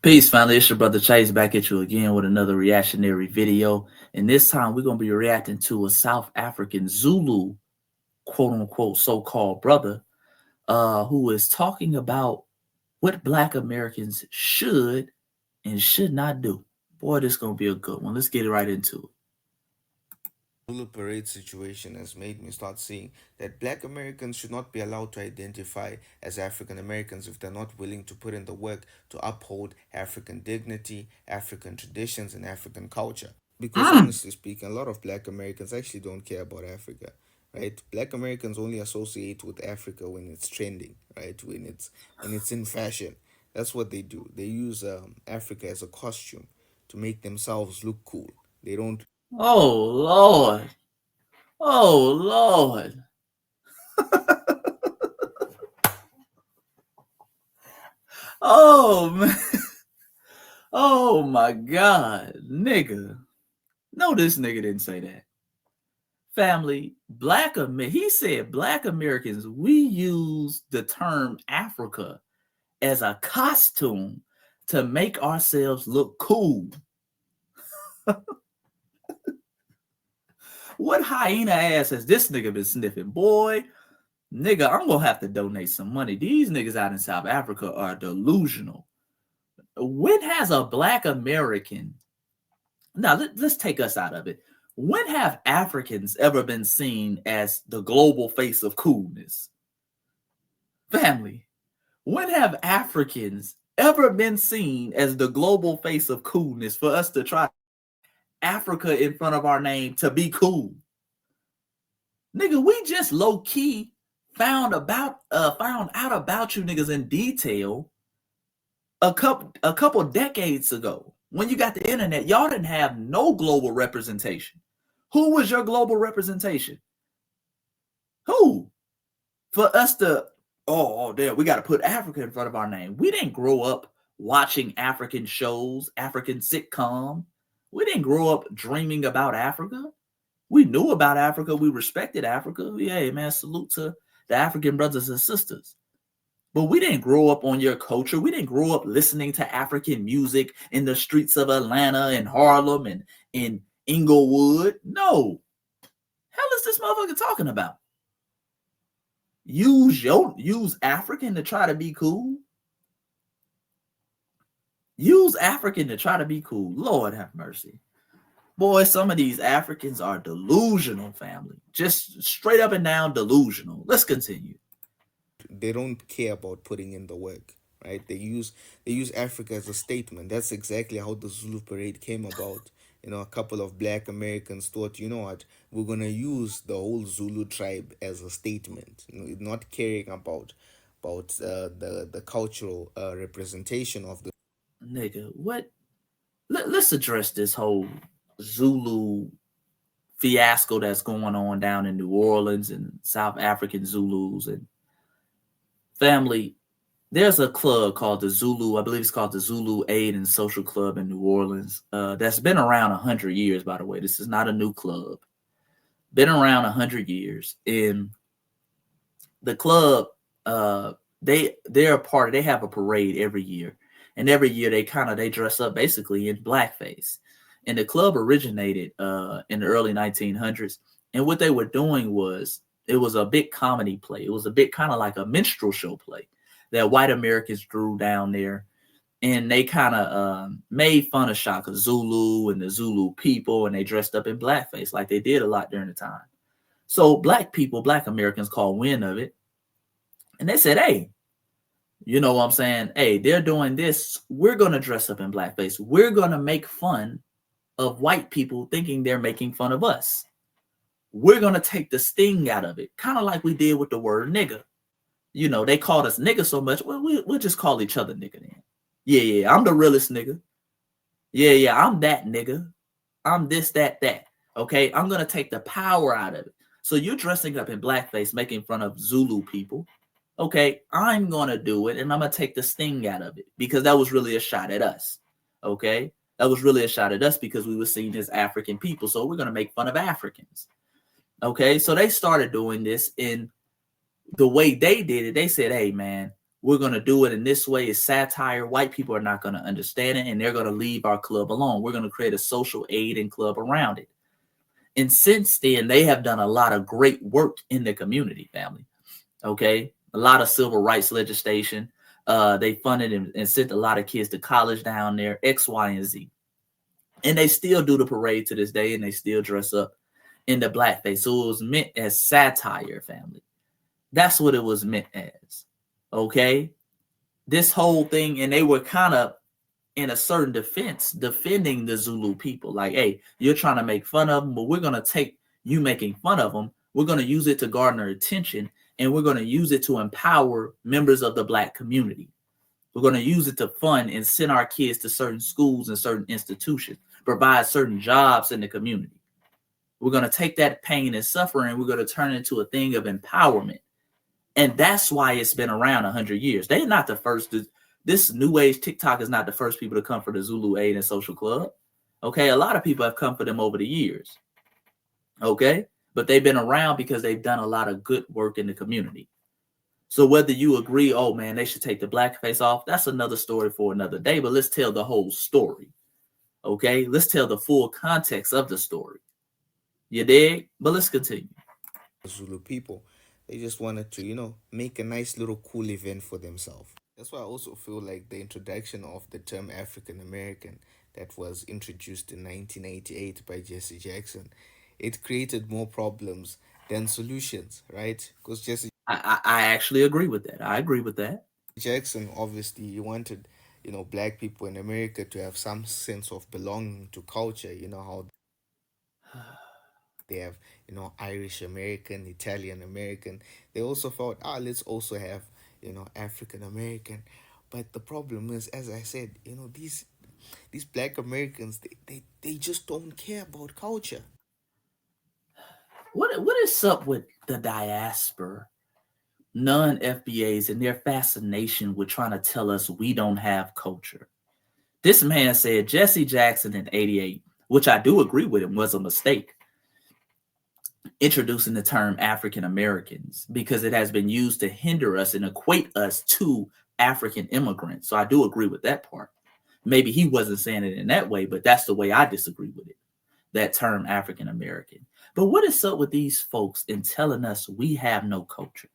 Peace, family. It's your brother Chase back at you again with another reactionary video. And this time we're going to be reacting to a South African Zulu, quote unquote, so called brother, who is talking about what Black Americans should and should not do. Boy, this is going to be a good one. Let's get it right into it. Zulu parade situation has made me start seeing that black Americans should not be allowed to identify as African Americans if they're not willing to put in the work to uphold African dignity, African traditions, and African culture. Because Mm. honestly speaking, a lot of black Americans actually don't care about Africa, right? Black Americans only associate with Africa when it's trending, right? When it's in fashion. That's what they do. They use Africa as a costume to make themselves look cool. They don't Oh, Lord. Oh, Lord. Oh, man. Oh, my God. Nigga. No, this nigga didn't say that. Family, he said Black Americans, we use the term Africa as a costume to make ourselves look cool. What hyena ass has this nigga been sniffing? Boy, nigga, I'm gonna have to donate some money. These niggas out in South Africa are delusional. When has a Black American, now let's take us out of it. When have Africans ever been seen as the global face of coolness? Family, when have Africans ever been seen as the global face of coolness for us to try Africa in front of our name to be cool? Nigga, we just low key found out about you niggas in detail a couple decades ago. When you got the internet, y'all didn't have no global representation. Who was your global representation? Who? For us to there, we got to put Africa in front of our name. We didn't grow up watching African shows, African sitcom. We didn't grow up dreaming about Africa. We knew about Africa. We respected Africa. Yeah, man, salute to the African brothers and sisters. But we didn't grow up on your culture. We didn't grow up listening to African music in the streets of Atlanta and Harlem and in Inglewood. No. Hell is this motherfucker talking about? Use African to try to be cool. Use African to try to be cool. Lord have mercy. Boy, some of these Africans are delusional, family. Just straight up and down delusional. Let's continue. they don't care about putting in the work, right? They use Africa as a statement. That's exactly how the Zulu parade came about. A couple of black Americans thought, you know what, we're gonna use the whole Zulu tribe as a statement, not caring about the cultural representation of the Nigga, what? Let's address this whole Zulu fiasco that's going on down in New Orleans and South African Zulus and family. There's a club called the Zulu, I believe it's called the Zulu Aid and Social Club in New Orleans. That's been around 100 years, by the way. This is not a new club. Been around 100 years. And the club, they're a part. They have a parade every year, and every year they dress up basically in blackface. And the club originated in the early 1900s. And what they were doing was it was a big comedy play. It was a bit kind of like a minstrel show play that white Americans drew down there, and they kind of made fun of Shaka Zulu and the Zulu people, and they dressed up in blackface like they did a lot during the time. So black people, black Americans caught wind of it, and they said, "Hey, you know what I'm saying? Hey, they're doing this. We're gonna dress up in blackface. We're gonna make fun of white people thinking they're making fun of us. We're gonna take the sting out of it, kind of like we did with the word nigga. They called us nigga so much. Well, we'll just call each other nigga then. Yeah, I'm the realest nigga. Yeah, I'm that nigga. I'm this, that, that. Okay, I'm gonna take the power out of it. So you're dressing up in blackface, making fun of Zulu people. Okay, I'm gonna do it, and I'm gonna take the sting out of it because that was really a shot at us. Okay, that was really a shot at us because we were seen as African people. So we're gonna make fun of Africans. Okay, so they started doing this in the way they did it. They said, "Hey, man, We're going to do it in this way. It's satire. White people are not going to understand it, and they're going to leave our club alone. We're going to create a social aid and club around it. And since then, they have done a lot of great work in the community, family. Okay. A lot of civil rights legislation. They funded and sent a lot of kids to college down there, X, Y, and Z. And they still do the parade to this day, and they still dress up in the blackface. So it was meant as satire, family. That's what it was meant as. Okay. This whole thing, and they were kind of in a certain defense, defending the Zulu people. Like, hey, you're trying to make fun of them, but we're going to take you making fun of them. We're going to use it to garner attention, and we're going to use it to empower members of the Black community. We're going to use it to fund and send our kids to certain schools and certain institutions, provide certain jobs in the community. We're going to take that pain and suffering, and we're going to turn it into a thing of empowerment. And that's why it's been around 100 years. They're not the first. This new age TikTok is not the first people to come for the Zulu Aid and Social Club. Okay, a lot of people have come for them over the years. Okay, but they've been around because they've done a lot of good work in the community. So whether you agree, oh man, they should take the blackface off, that's another story for another day. But let's tell the whole story. Okay, let's tell the full context of the story. You dig? But let's continue. Zulu people. They just wanted to, make a nice little cool event for themselves. That's why I also feel like the introduction of the term African American that was introduced in 1988 by Jesse Jackson, it created more problems than solutions, right? Because Jesse I actually agree with that. I agree with that. Jackson, obviously, he wanted, black people in America to have some sense of belonging to culture, how they have, Irish American, Italian American. They also thought, let's also have, African American. But the problem is, as I said, these black Americans, they just don't care about culture. What is up with the diaspora, non-FBAs, and their fascination with trying to tell us we don't have culture? This man said Jesse Jackson in 88, which I do agree with him, was a mistake, introducing the term African Americans because it has been used to hinder us and equate us to African immigrants. So I do agree with that part. Maybe he wasn't saying it in that way, but that's the way I disagree with it, that term African American. But what is up with these folks in telling us we have no culture?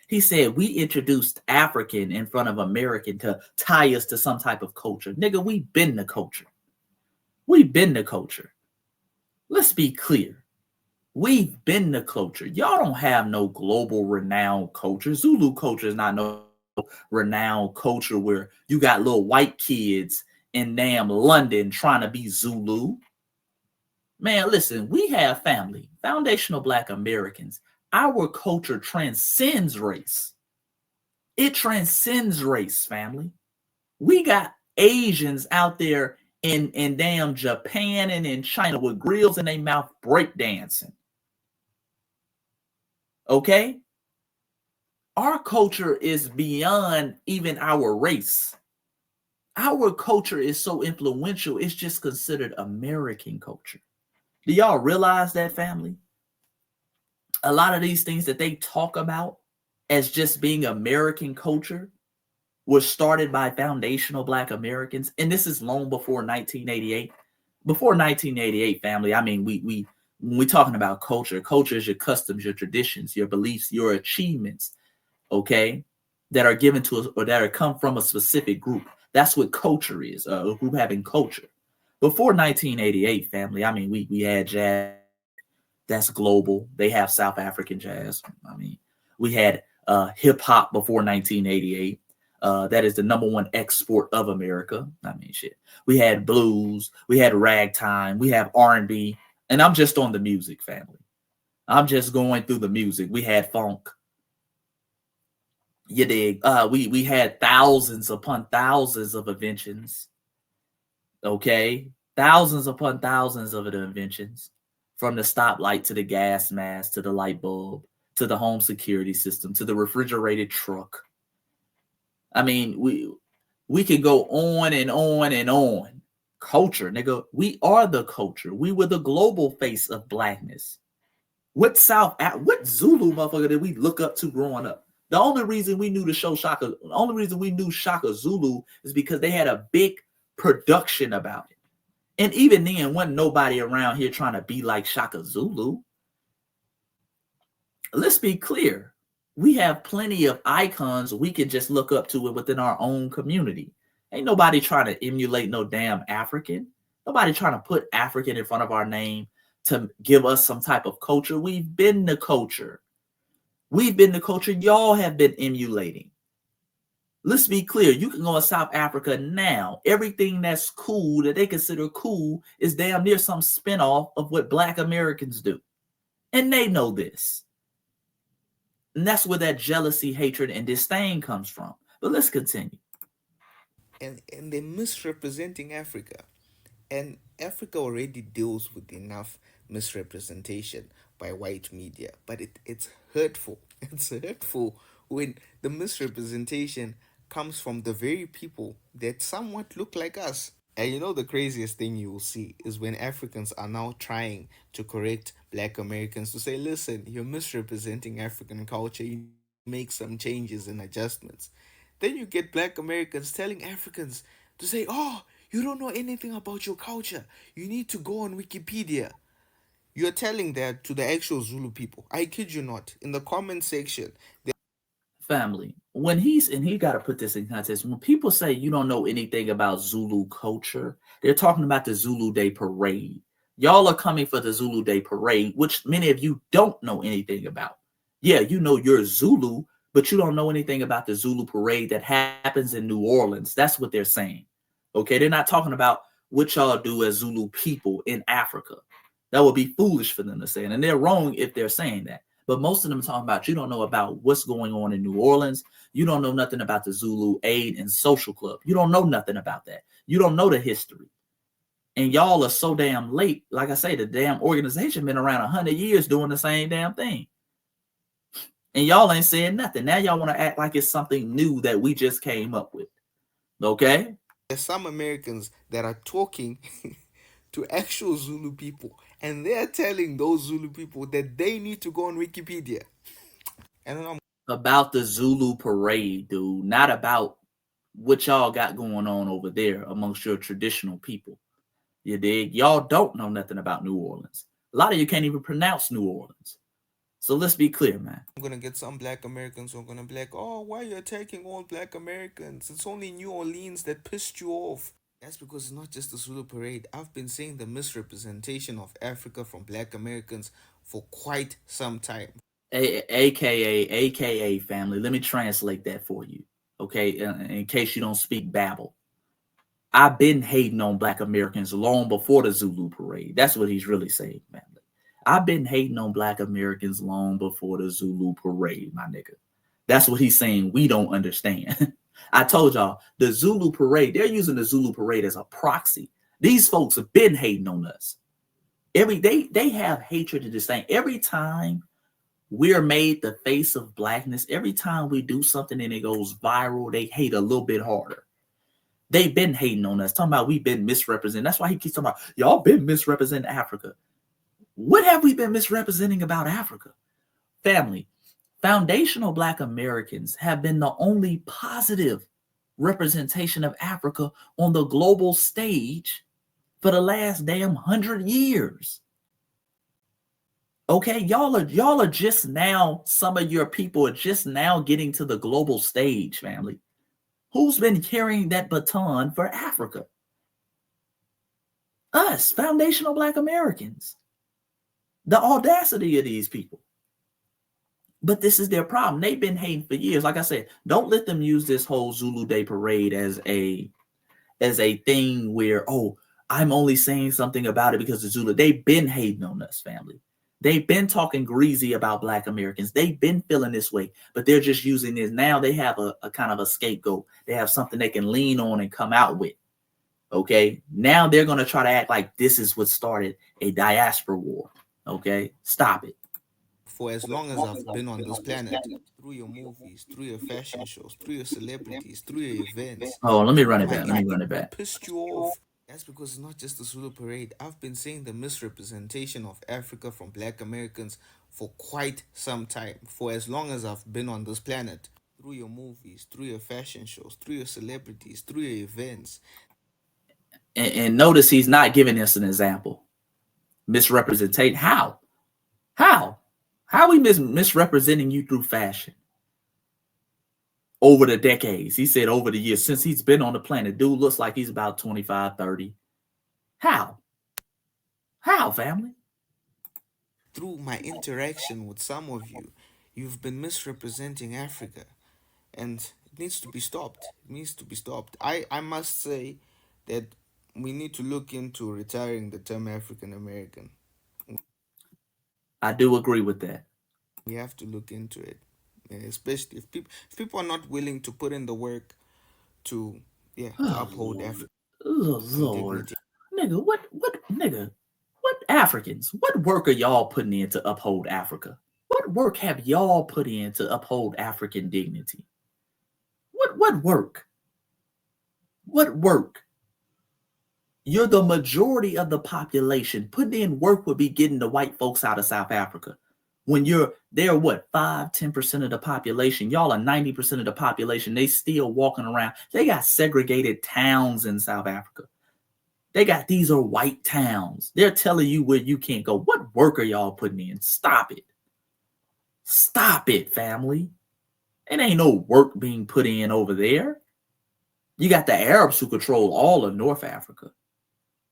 He said we introduced African in front of American to tie us to some type of culture. Nigga, we been the culture. We been the culture. Let's be clear. We've been the culture. Y'all don't have no global renowned culture. Zulu culture is not no renowned culture where you got little white kids in damn London trying to be Zulu. Man, listen, we have family, foundational Black Americans. Our culture transcends race. It transcends race, family. We got Asians out there in damn Japan and in China with grills in their mouth breakdancing. Okay? Our culture is beyond even our race. Our culture is so influential, it's just considered American culture. Do y'all realize that, family? A lot of these things that they talk about as just being American culture was started by foundational Black Americans. And this is long before 1988. Before 1988, family, I mean, when we're talking about culture, culture is your customs, your traditions, your beliefs, your achievements, okay, that are given to us or that are come from a specific group. That's what culture is, a group having culture. Before 1988, family, I mean, we had jazz. That's global. They have South African jazz. I mean, we had hip hop before 1988. That is the number one export of America. I mean, shit. We had blues. We had ragtime. We have R&B. And I'm just on the music, family. I'm just going through the music. We had funk. You dig? We had thousands upon thousands of inventions. Okay? Thousands upon thousands of inventions. From the stoplight to the gas mask to the light bulb to the home security system to the refrigerated truck. I mean, we can go on and on and on. Culture, nigga. We are the culture. We were the global face of Blackness. What Zulu motherfucker did we look up to growing up? The only reason we knew the show Shaka, the only reason we knew Shaka Zulu is because they had a big production about it. And even then, wasn't nobody around here trying to be like Shaka Zulu. Let's be clear. We have plenty of icons we can just look up to it within our own community. Ain't nobody trying to emulate no damn African. Nobody trying to put African in front of our name to give us some type of culture. We've been the culture. We've been the culture y'all have been emulating. Let's be clear. You can go to South Africa now. Everything that's cool that they consider cool is damn near some spinoff of what Black Americans do. And they know this. And that's where that jealousy, hatred, and disdain comes from. But let's continue. And they're misrepresenting Africa. And Africa already deals with enough misrepresentation by white media, but it's hurtful. It's hurtful when the misrepresentation comes from the very people that somewhat look like us. And you know, the craziest thing you will see is when Africans are now trying to correct Black Americans to say, listen, you're misrepresenting African culture, you need to make some changes and adjustments. Then you get Black Americans telling Africans to say, oh, you don't know anything about your culture. You need to go on Wikipedia. You're telling that to the actual Zulu people. I kid you not. In the comment section, Family. When he's, and he got to put this in context, when people say you don't know anything about Zulu culture, they're talking about the Zulu Day Parade. Y'all are coming for the Zulu Day Parade, which many of you don't know anything about. Yeah, you know you're Zulu, but you don't know anything about the Zulu Parade that happens in New Orleans. That's what they're saying. Okay, they're not talking about what y'all do as Zulu people in Africa. That would be foolish for them to say, and they're wrong if they're saying that. But most of them are talking about you don't know about what's going on in New Orleans. You don't know nothing about the Zulu Aid and Social Club. You don't know nothing about that. You don't know the history. And y'all are so damn late. Like I say, the damn organization been around 100 years doing the same damn thing. And y'all ain't saying nothing. Now y'all want to act like it's something new that we just came up with. Okay? there's some Americans that are talking to actual Zulu people, and they're telling those Zulu people that they need to go on Wikipedia. And then I'm About the Zulu parade, dude. Not about what y'all got going on over there amongst your traditional people. You dig? Y'all don't know nothing about New Orleans. A lot of you can't even pronounce New Orleans. So let's be clear, man. gonna get some Black Americans who are gonna be like, "Oh, why are you attacking all Black Americans? It's only New Orleans that pissed you off." That's because it's not just the Zulu parade. I've been saying the misrepresentation of Africa from Black Americans for quite some time. AKA family. Let me translate that for you. Okay, in case you don't speak Babel. I've been hating on Black Americans long before the Zulu parade. That's what he's really saying, family. I've been hating on Black Americans long before the Zulu parade, my nigga. That's what he's saying. We don't understand. I told y'all the Zulu parade, they're using the Zulu parade as a proxy. These folks have been hating on us. They have hatred and disdain. Every time we're made the face of blackness, every time we do something and it goes viral, they hate a little bit harder. They've been hating on us, talking about we've been misrepresented. That's why he keeps talking about y'all been misrepresenting Africa. What have we been misrepresenting about Africa? Family, foundational Black Americans have been the only positive representation of Africa on the global stage for the last damn 100 years. Okay, y'all are just now, some of your people are just now getting to the global stage, family. Who's been carrying that baton for Africa? Us, foundational Black Americans. The audacity of these people. But this is their problem. They've been hating for years. Like I said, don't let them use this whole Zulu Day parade as a thing where, oh, I'm only saying something about it because of Zulu. They've been hating on us, family. They've been talking greasy about Black Americans. They've been feeling this way, but they're just using this. Now they have a kind of a scapegoat. They have something they can lean on and come out with. Okay. Now they're going to try to act like this is what started a diaspora war. Okay. Stop it. For as long as I've been on this planet, through your movies, through your fashion shows, through your celebrities, through your events, Oh, let me run it back. like Let me run it back. pissed you off. That's because it's not just the Zulu parade. I've been saying the misrepresentation of Africa from Black Americans for quite some time, for as long as I've been on this planet. Through your movies, through your fashion shows, through your celebrities, through your events. And notice he's not giving us an example. Misrepresentate how? How? How are we misrepresenting you through fashion? Over the decades. He said over the years since he's been on the planet. Dude looks like he's about 25, 30. How? How, family? Through my interaction with some of you, you've been misrepresenting Africa, and it needs to be stopped. It needs to be stopped. I must say that we need to look into retiring the term African American. I do agree with that. We have to look into it, especially if people are not willing to put in the work to, yeah, to Oh uphold Lord. African Oh Lord. dignity. Nigga, what Africans? What work are y'all putting in to uphold Africa? What work have y'all put in to uphold African dignity? What work? What work? You're the majority of the population. Putting in work would be getting the white folks out of South Africa. When they're what, 5-10% of the population. Y'all are 90% of the population. They still walking around. They got segregated towns in South Africa. These are white towns. They're telling you where you can't go. What work are y'all putting in? Stop it. Stop it, family. It ain't no work being put in over there. You got the Arabs who control all of North Africa.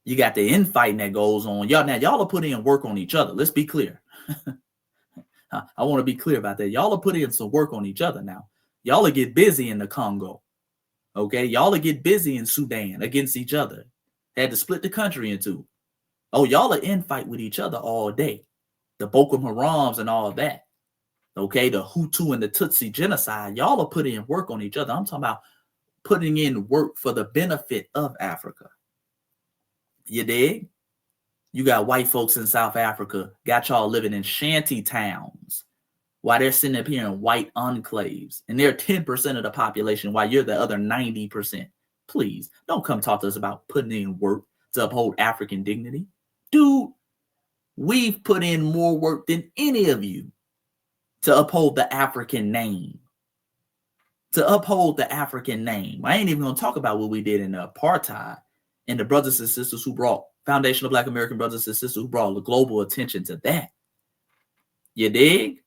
You got the infighting that goes on. Y'all are putting in work on each other. Let's be clear. I want to be clear about that. Y'all are putting in some work on each other now. Y'all are get busy in the Congo. Okay? Y'all are get busy in Sudan against each other. Had to split the country in two. Oh, y'all are infight with each other all day. The Boko Harams and all that. Okay? The Hutu and the Tutsi genocide. Y'all are putting in work on each other. I'm talking about putting in work for the benefit of Africa. You dig? You got white folks in South Africa, got y'all living in shanty towns while they're sitting up here in white enclaves. And they're 10% of the population while you're the other 90%. Please, don't come talk to us about putting in work to uphold African dignity. Dude, we've put in more work than any of you to uphold the African name. To uphold the African name. I ain't even going to talk about what we did in the apartheid and the brothers and sisters who brought Foundation of Black American Brothers and Sisters who brought the global attention to that. You dig?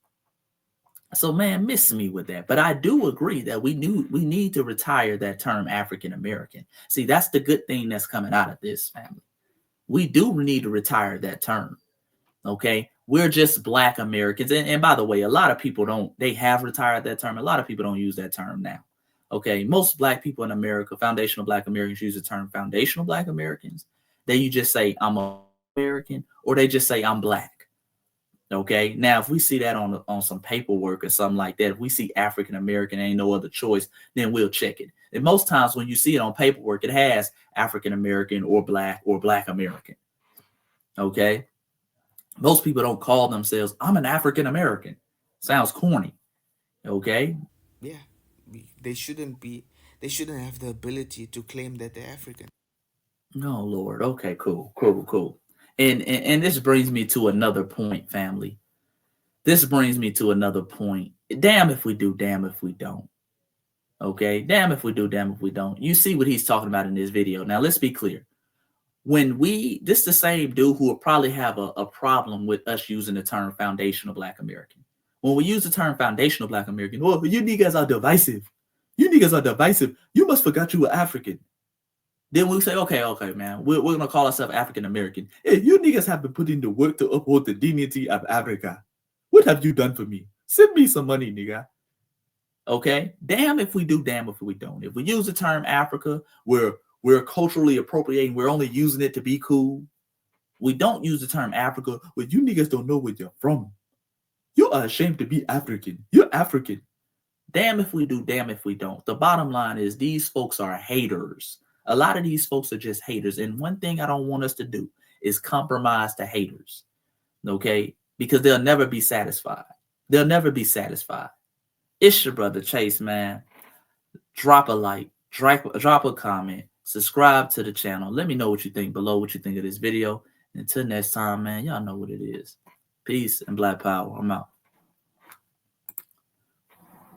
So, man, miss me with that. But I do agree that we need to retire that term African American. See, that's the good thing that's coming out of this, family. We do need to retire that term. Okay? We're just Black Americans. And by the way, a lot of people they have retired that term. A lot of people don't use that term now. Okay? Most Black people in America, foundational Black Americans, use the term foundational Black Americans. Then you just say, I'm a American, or they just say, I'm Black. Okay. Now, if we see that on some paperwork or something like that, if we see African American, ain't no other choice, then we'll check it. And most times when you see it on paperwork, it has African American or Black American. Okay. Most people don't call themselves, I'm an African American. Sounds corny. Okay. Yeah, they shouldn't be. They shouldn't have the ability to claim that they're African. No, Lord. Okay, cool. And this brings me to another point, family. This brings me to another point. Damn if we do, damn if we don't. Okay, damn if we do, damn if we don't. You see what he's talking about in this video. Now, let's be clear. This the same dude who will probably have a problem with us using the term foundational Black American. When we use the term foundational Black American, well, you niggas are divisive. You niggas are divisive. You must forgot you were African. Then we say, okay, man, we're going to call ourselves African American. Hey, you niggas have been putting the work to uphold the dignity of Africa. What have you done for me? Send me some money, nigga. Okay? Damn if we do, damn if we don't. If we use the term Africa, we're culturally appropriating. We're only using it to be cool. We don't use the term Africa. Well, you niggas don't know where you're from. You are ashamed to be African. You're African. Damn if we do, damn if we don't. The bottom line is these folks are haters. A lot of these folks are just haters. And one thing I don't want us to do is compromise the haters. Okay? Because they'll never be satisfied. They'll never be satisfied. It's your brother Chase, man. Drop a like, drop a comment, subscribe to the channel. Let me know what you think below, what you think of this video. Until next time, man, y'all know what it is. Peace and Black Power. I'm out.